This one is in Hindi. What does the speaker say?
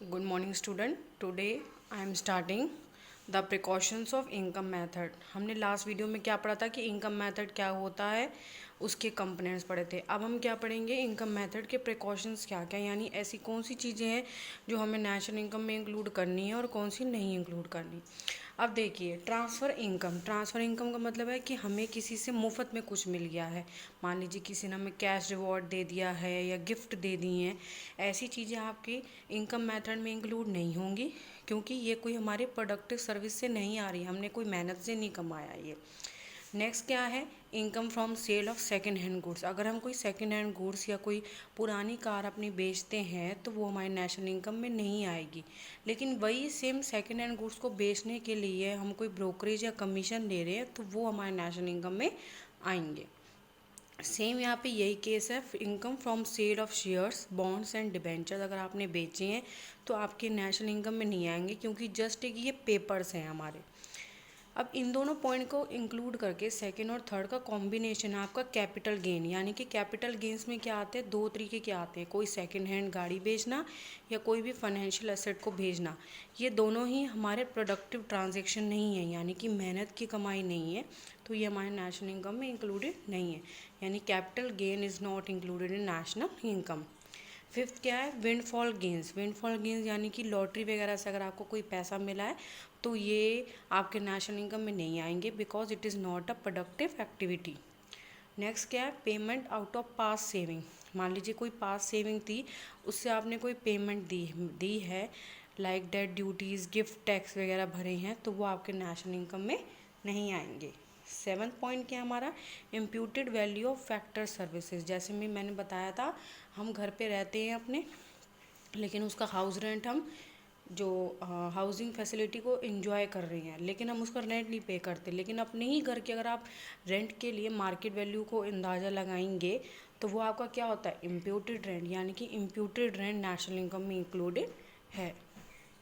Good morning student. Today I am starting the precautions of income method. हमने लास्ट वीडियो में क्या पढ़ा था कि इनकम मेथड क्या होता है, उसके कंपोनेंट्स पढ़े थे। अब हम क्या पढ़ेंगे, इनकम मेथड के प्रिकॉशंस क्या क्या, यानी ऐसी कौन सी चीज़ें हैं जो हमें नेशनल इनकम में इंक्लूड करनी है और कौन सी नहीं इंक्लूड करनी। अब देखिए, ट्रांसफ़र इनकम का मतलब है कि हमें किसी से मुफ्त में कुछ मिल गया है। मान लीजिए किसी ने हमें कैश रिवॉर्ड दे दिया है या गिफ्ट दे दी हैं, ऐसी चीज़ें आपकी इनकम मेथड में इंक्लूड नहीं होंगी, क्योंकि ये कोई हमारे प्रोडक्टिव सर्विस से नहीं आ रही, हमने कोई मेहनत से नहीं कमाया ये। नेक्स्ट क्या है, income from sale of second hand goods. अगर हम कोई सेकेंड हैंड गुड्स या कोई पुरानी कार अपनी बेचते हैं तो वो हमारी नेशनल इनकम में नहीं आएगी। लेकिन वही सेम सेकेंड हैंड गुड्स को बेचने के लिए हम कोई ब्रोकरेज या कमीशन ले रहे हैं तो वो हमारे नेशनल इनकम में आएंगे। सेम यहाँ पे यही केस है, income from sale of shares, bonds and debentures. अगर आपने बेचे हैं तो आपके नेशनल इनकम में नहीं आएंगे, क्योंकि जस्ट एक ये पेपर्स हैं हमारे। अब इन दोनों पॉइंट को इंक्लूड करके सेकंड और थर्ड का कॉम्बिनेशन है आपका कैपिटल गेन। यानी कि कैपिटल गेन्स में क्या आते हैं, दो तरीके के आते हैं, कोई सेकंड हैंड गाड़ी बेचना या कोई भी फाइनेंशियल एसेट को भेजना। ये दोनों ही हमारे प्रोडक्टिव ट्रांजैक्शन नहीं है, यानी कि मेहनत की कमाई नहीं है, तो ये हमारे नेशनल इनकम में इंक्लूडेड नहीं है। यानी capital gain is not included in national income. Fifth क्या है, विंडफॉल गेंस। विंडफॉल गेंस यानी कि लॉटरी वगैरह से अगर आपको कोई पैसा मिला है तो ये आपके नेशनल इनकम में नहीं आएंगे, because it is not a productive activity. Next क्या है, payment out of pass saving. मान लीजिए कोई पास सेविंग थी, उससे आपने कोई पेमेंट दी है, like death duties, gift tax वगैरह भरे हैं, तो वो आपके नेशनल इनकम में नहीं आएंगे। सेवन्थ पॉइंट क्या हमारा, imputed value of factor services. जैसे मैंने बताया था, हम घर पे रहते हैं अपने, लेकिन उसका हाउस रेंट हम जो हाउसिंग फैसिलिटी को एंजॉय कर रहे हैं, लेकिन हम उसका रेंट नहीं पे करते। लेकिन अपने ही घर के अगर आप रेंट के लिए मार्केट वैल्यू को अंदाज़ा लगाएंगे तो वो आपका क्या होता है, इम्प्यूटेड रेंट। यानी कि इम्प्यूटेड रेंट नेशनल इनकम में इंक्लूडेड है।